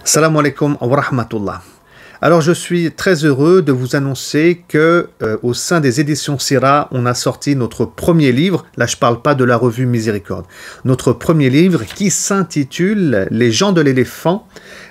Salam alaikum wa rahmatullah. Alors je suis très heureux de vous annoncer que au sein des éditions Sira, on a sorti notre premier livre, là je parle pas de la revue Miséricorde, notre premier livre qui s'intitule Les gens de l'éléphant,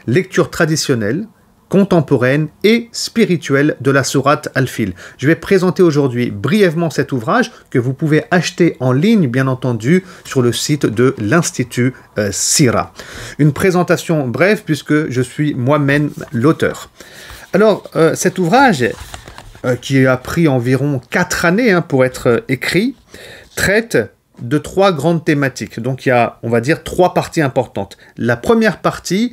lecture traditionnelle, contemporaine et spirituelle de la sourate Al-Fil. Je vais présenter aujourd'hui brièvement cet ouvrage que vous pouvez acheter en ligne, bien entendu, sur le site de l'Institut Sira. Une présentation brève puisque je suis moi-même l'auteur. Alors, cet ouvrage, qui a pris environ 4 années pour être écrit, traite de 3 grandes thématiques. Donc, il y a, on va dire, 3 parties importantes. La première partie,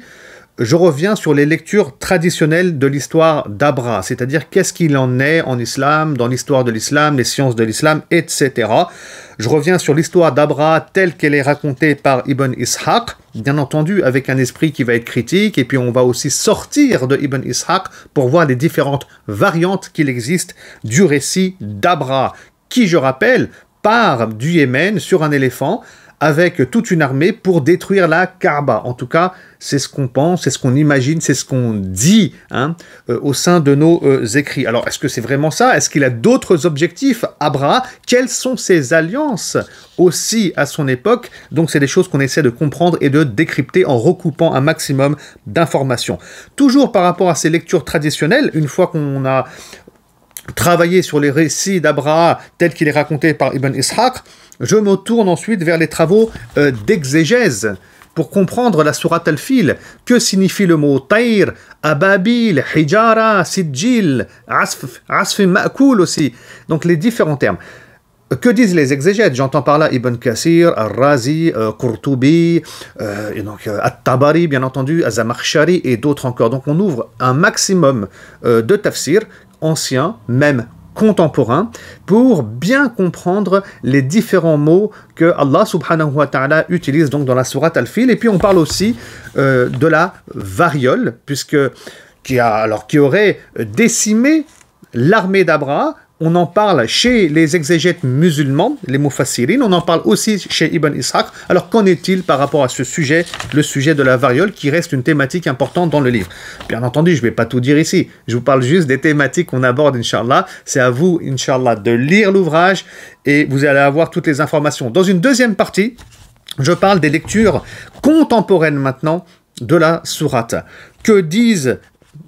je reviens sur les lectures traditionnelles de l'histoire d'Abra, c'est-à-dire qu'est-ce qu'il en est en islam, dans l'histoire de l'islam, les sciences de l'islam, etc. Je reviens sur l'histoire d'Abra telle qu'elle est racontée par Ibn Ishaq, bien entendu avec un esprit qui va être critique, et puis on va aussi sortir de Ibn Ishaq pour voir les différentes variantes qu'il existe du récit d'Abra, qui, je rappelle, part du Yémen sur un éléphant, avec toute une armée pour détruire la Kaaba. En tout cas, c'est ce qu'on pense, c'est ce qu'on imagine, c'est ce qu'on dit au sein de nos écrits. Alors, est-ce que c'est vraiment ça? Est-ce qu'il a d'autres objectifs, Abraha? Quelles sont ses alliances aussi à son époque? Donc, c'est des choses qu'on essaie de comprendre et de décrypter en recoupant un maximum d'informations. Toujours par rapport à ces lectures traditionnelles, une fois qu'on a travaillé sur les récits d'Abraha tel qu'il est raconté par Ibn Ishaq, je me tourne ensuite vers les travaux d'exégèse pour comprendre la sourate Al-Fil. Que signifie le mot Tayr, Ababil, Hijara, Sijil, Asf Ma'koul aussi. Donc les différents termes. Que disent les exégètes? J'entends par là Ibn Kathir, Al-Razi, Qurtubi, et donc At-Tabari, bien entendu, Az-Zamakhshari et d'autres encore. Donc on ouvre un maximum de tafsir, anciens, même contemporains, pour bien comprendre les différents mots que Allah subhanahu wa ta'ala utilise donc dans la sourate Al-Fil. Et puis on parle aussi de la variole, qui aurait décimé l'armée d'Abraha. On en parle chez les exégètes musulmans, les mufassirin, on en parle aussi chez Ibn Ishaq. Alors qu'en est-il par rapport à ce sujet, le sujet de la variole, qui reste une thématique importante dans le livre? Bien entendu, je ne vais pas tout dire ici, je vous parle juste des thématiques qu'on aborde, Inch'Allah. C'est à vous, Inch'Allah, de lire l'ouvrage et vous allez avoir toutes les informations. Dans une deuxième partie, je parle des lectures contemporaines maintenant de la sourate. Que disent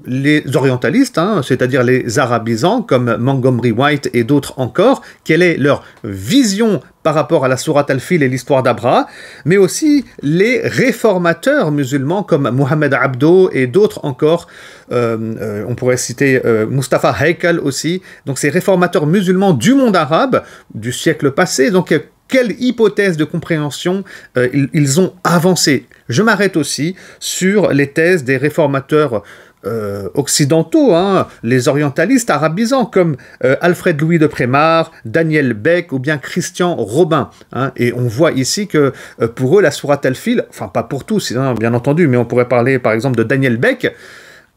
les orientalistes, c'est-à-dire les arabisants comme Montgomery White et d'autres encore, quelle est leur vision par rapport à la sourate Al-Fil et l'histoire d'Abraha, mais aussi les réformateurs musulmans comme Mohamed Abdo et d'autres encore, on pourrait citer Mustafa Haikal aussi, donc ces réformateurs musulmans du monde arabe du siècle passé. Donc quelle hypothèse de compréhension ils ont avancé. Je m'arrête aussi sur les thèses des réformateurs occidentaux, les orientalistes arabisants comme Alfred Louis de Prémar, Daniel Beck ou bien Christian Robin. Et on voit ici que pour eux, la sourate Al-Fil, enfin pas pour tous, bien entendu, mais on pourrait parler par exemple de Daniel Beck.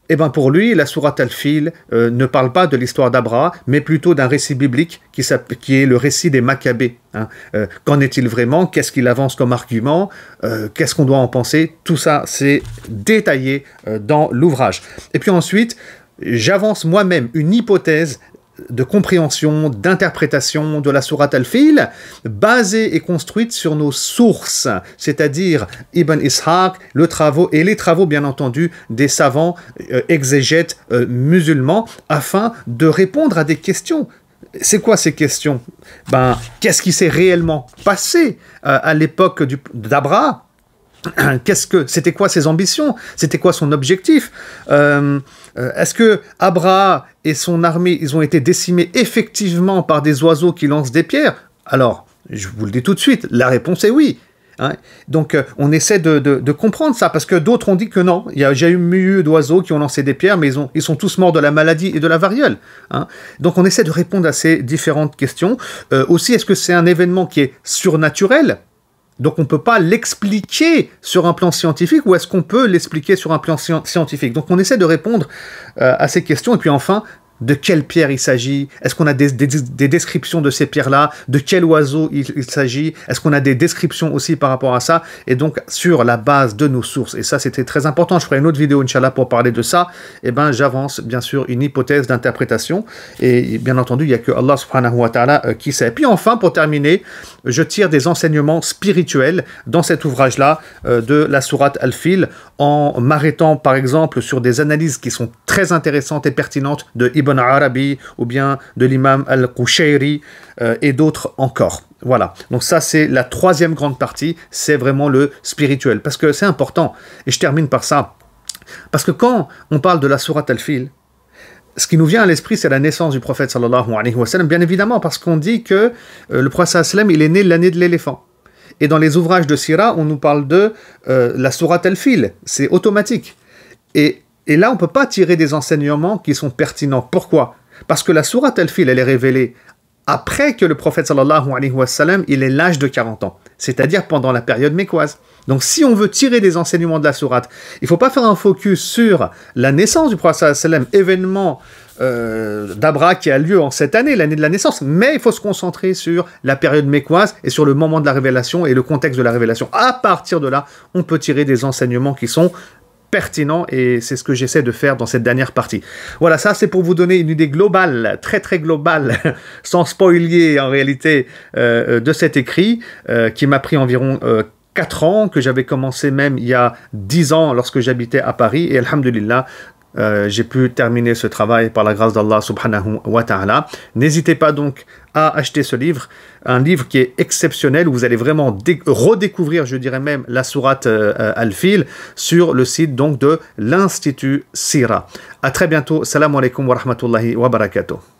Eh bien pour lui, la sourate Al-Fil ne parle pas de l'histoire d'Abraha, mais plutôt d'un récit biblique qui est le récit des Maccabées. Qu'en est-il vraiment? Qu'est-ce qu'il avance comme argument? Qu'est-ce qu'on doit en penser? Tout ça, c'est détaillé dans l'ouvrage. Et puis ensuite, j'avance moi-même une hypothèse de compréhension, d'interprétation de la sourate Al-Fil, basée et construite sur nos sources, c'est-à-dire Ibn Ishaq, les travaux bien entendu des savants exégètes musulmans, afin de répondre à des questions. C'est quoi ces questions? Qu'est-ce qui s'est réellement passé à l'époque d'Abraha? C'était quoi ses ambitions? C'était quoi son objectif? Est-ce que Abraha et son armée, ils ont été décimés effectivement par des oiseaux qui lancent des pierres? Alors, je vous le dis tout de suite, la réponse est oui. Donc, on essaie de comprendre ça, parce que d'autres ont dit que non, il y a déjà eu d'oiseaux qui ont lancé des pierres, mais ils sont tous morts de la maladie et de la variole. Donc, on essaie de répondre à ces différentes questions. Aussi, est-ce que c'est un événement qui est surnaturel? Donc on ne peut pas l'expliquer sur un plan scientifique, ou est-ce qu'on peut l'expliquer sur un plan scientifique? Donc on essaie de répondre à ces questions, et puis enfin, De quelle pierre il s'agit? Est-ce qu'on a des descriptions de ces pierres-là? De quel oiseau il s'agit? Est-ce qu'on a des descriptions aussi par rapport à ça? Et donc, sur la base de nos sources, et ça c'était très important, je ferai une autre vidéo, Inch'Allah, pour parler de ça, et ben j'avance bien sûr une hypothèse d'interprétation, et bien entendu, il n'y a que Allah subhanahu wa ta'ala qui sait. Et puis enfin, pour terminer, je tire des enseignements spirituels dans cet ouvrage-là de la sourate Al-Fil, en m'arrêtant par exemple sur des analyses qui sont très intéressantes et pertinentes de Ibn Arabi ou bien de l'imam Al-Qushayri et d'autres encore. Voilà, donc ça c'est la troisième grande partie, c'est vraiment le spirituel, parce que c'est important, et je termine par ça, parce que quand on parle de la sourate Al-Fil, ce qui nous vient à l'esprit, c'est la naissance du prophète sallallahu alayhi wa sallam, bien évidemment, parce qu'on dit que le prophète sallallahu alayhi wa sallam, il est né l'année de l'éléphant. Et dans les ouvrages de Sira, on nous parle de la sourate Al-Fil, c'est automatique. Et là, on ne peut pas tirer des enseignements qui sont pertinents. Pourquoi? Parce que la sourate Al-Fil, elle est révélée après que le prophète sallallahu alayhi wa sallam, il ait l'âge de 40 ans, c'est-à-dire pendant la période mécoise. Donc si on veut tirer des enseignements de la sourate, il ne faut pas faire un focus sur la naissance du prophète sallallahu alayhi wa sallam, événement d'Abra qui a lieu en cette année, l'année de la naissance, mais il faut se concentrer sur la période mécoise et sur le moment de la révélation et le contexte de la révélation. À partir de là, on peut tirer des enseignements qui sont pertinent, et c'est ce que j'essaie de faire dans cette dernière partie. Voilà, ça c'est pour vous donner une idée globale, très très globale, sans spoiler en réalité, de cet écrit, qui m'a pris environ 4 ans, que j'avais commencé même il y a 10 ans lorsque j'habitais à Paris, et alhamdulillah, j'ai pu terminer ce travail par la grâce d'Allah subhanahu wa ta'ala. N'hésitez pas donc à acheter ce livre, un livre qui est exceptionnel, où vous allez vraiment redécouvrir, je dirais même, la sourate Al-Fil sur le site donc de l'Institut Sira. À très bientôt. Salam alaikum wa rahmatullahi wa barakatuh.